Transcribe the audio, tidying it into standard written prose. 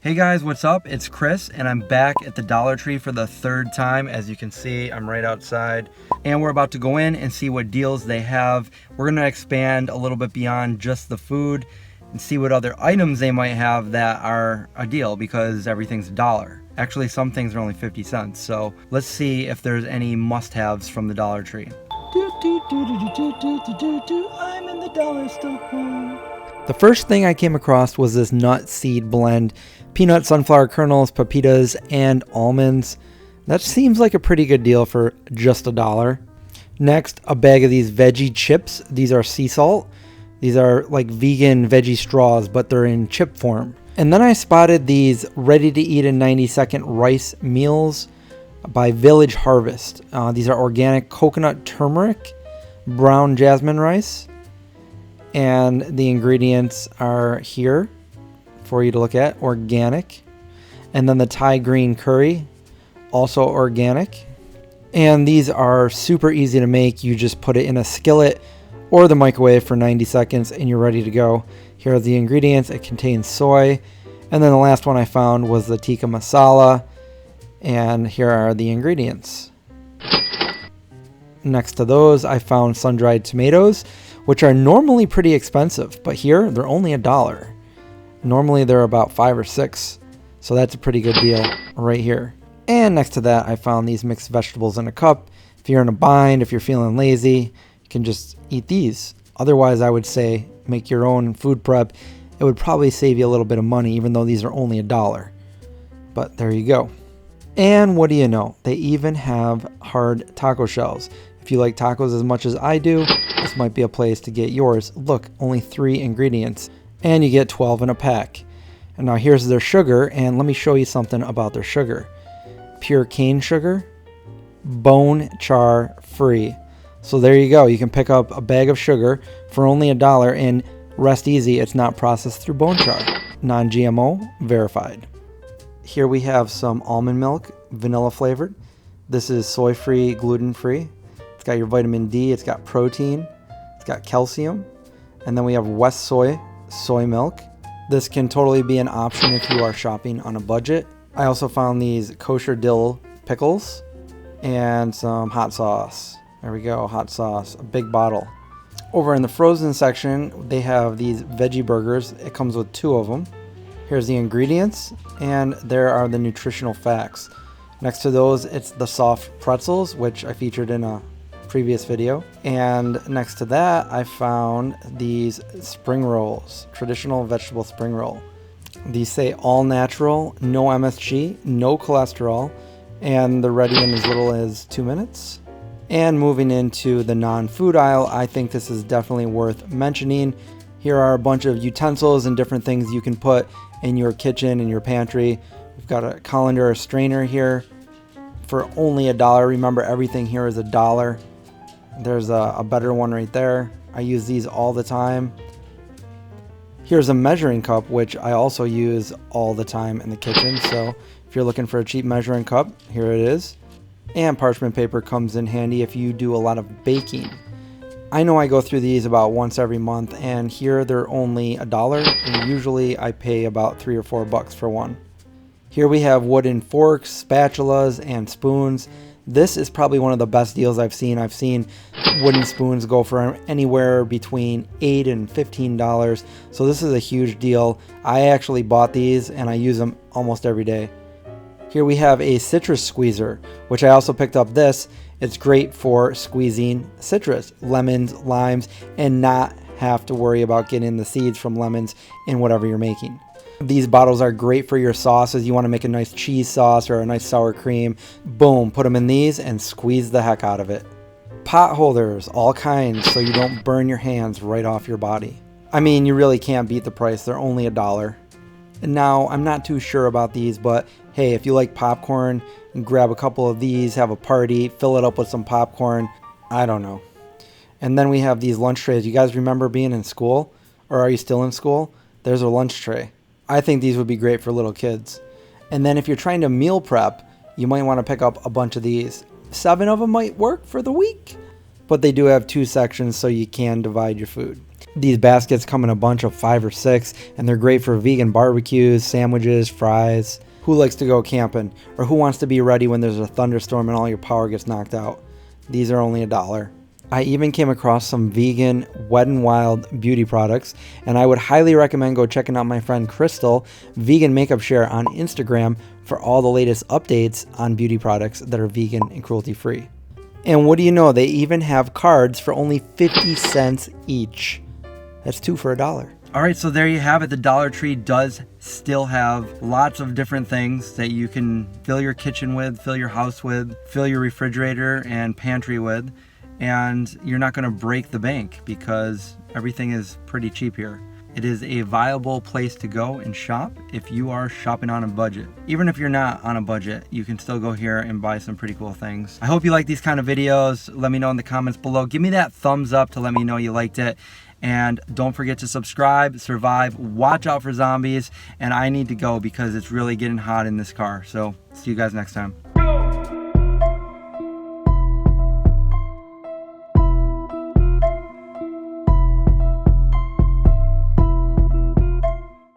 Hey guys, what's up? It's Chris and I'm back at the Dollar Tree for the third time. As you can see, I'm right outside and we're about to go in and see what deals they have. We're gonna expand a little bit beyond just the food and see what other items they might have that are a deal because everything's $1. Actually, some things are only 50 cents. So let's see if there's any must-haves from the Dollar Tree. I'm in the dollar store. The first thing I came across was this nut seed blend. Peanut, sunflower kernels, pepitas, and almonds. That seems like a pretty good deal for just $1. Next, a bag of these veggie chips. These are sea salt. These are like vegan veggie straws, but they're in chip form. And then I spotted these ready to eat in 90-second rice meals by Village Harvest. These are organic coconut turmeric, brown jasmine rice. And the ingredients are here for you to look at. Organic. And then the Thai green curry, also organic. And these are super easy to make. You just put it in a skillet or the microwave for 90 seconds and you're ready to go. Here are the ingredients. It contains soy. And then the last one I found was the tikka masala. And here are the ingredients. Next to those, I found sun-dried tomatoes, which are normally pretty expensive, but here they're only $1. Normally they're about $5 or $6, so that's a pretty good deal right here. And next to that, I found these mixed vegetables in a cup. If you're in a bind, if you're feeling lazy, you can just eat these. Otherwise, I would say make your own food prep. It would probably save you a little bit of money, even though these are only $1. But there you go. And what do you know? They even have hard taco shells. If you like tacos as much as I do, this might be a place to get yours. Look, only 3 ingredients, and you get 12 in a pack. And now here's their sugar, and let me show you something about their sugar. Pure cane sugar, bone char free. So there you go. You can pick up a bag of sugar for only $1 and rest easy. It's not processed through bone char. Non-GMO, verified. Here we have some almond milk, vanilla flavored. This is soy-free, gluten-free. It's got your vitamin D, it's got protein, it's got calcium. And then we have West Soy milk. This can totally be an option if you are shopping on a budget. I also found these kosher dill pickles and some hot sauce. There we go, hot sauce, a big bottle. Over in the frozen section, they have these veggie burgers. It comes with 2 of them. Here's the ingredients, and there are the nutritional facts. Next to those, it's the soft pretzels, which I featured in a previous video. And next to that, I found these spring rolls, traditional vegetable spring roll. These say all natural, no MSG, no cholesterol, and they're ready in as little as 2 minutes. And moving into the non-food aisle, I think this is definitely worth mentioning. Here are a bunch of utensils and different things you can put in your kitchen and your pantry. We've got a colander, a strainer here for only $1. Remember, everything here is $1. There's a better one right there. I use these all the time. Here's a measuring cup, which I also use all the time in the kitchen. So if you're looking for a cheap measuring cup, here it is. And parchment paper comes in handy if you do a lot of baking. I know I go through these about once every month, and here they're only $1, and usually I pay about $3 or $4 for one. Here we have wooden forks, spatulas, and spoons. This is probably one of the best deals I've seen. I've seen wooden spoons go for anywhere between $8 and $15, so this is a huge deal. I actually bought these, and I use them almost every day. Here we have a citrus squeezer, which I also picked up this. It's great for squeezing citrus, lemons, limes, and not have to worry about getting the seeds from lemons in whatever you're making. These bottles are great for your sauces. You want to make a nice cheese sauce or a nice sour cream. Boom, put them in these and squeeze the heck out of it. Pot holders, all kinds, so you don't burn your hands right off your body. I mean, you really can't beat the price. They're only $1. And now, I'm not too sure about these, but hey, if you like popcorn, grab a couple of these, have a party, fill it up with some popcorn. I don't know. And then we have these lunch trays. You guys remember being in school? Or are you still in school? There's a lunch tray. I think these would be great for little kids. And then if you're trying to meal prep, you might want to pick up a bunch of these. 7 of them might work for the week. But they do have 2 sections so you can divide your food. These baskets come in a bunch of 5 or 6, and they're great for vegan barbecues, sandwiches, fries. Who likes to go camping? Or who wants to be ready when there's a thunderstorm and all your power gets knocked out? These are only $1. I even came across some vegan Wet n Wild beauty products, and I would highly recommend go checking out my friend Crystal, Vegan Makeup Share, on Instagram for all the latest updates on beauty products that are vegan and cruelty free. And what do you know, they even have cards for only 50 cents each. That's 2 for $1. All right, so there you have it. The Dollar Tree does still have lots of different things that you can fill your kitchen with, fill your house with, fill your refrigerator and pantry with, and you're not gonna break the bank because everything is pretty cheap here. It is a viable place to go and shop if you are shopping on a budget. Even if you're not on a budget, you can still go here and buy some pretty cool things. I hope you like these kind of videos. Let me know in the comments below. Give me that thumbs up to let me know you liked it. And don't forget to subscribe, survive, watch out for zombies. And I need to go because it's really getting hot in this car. So see you guys next time.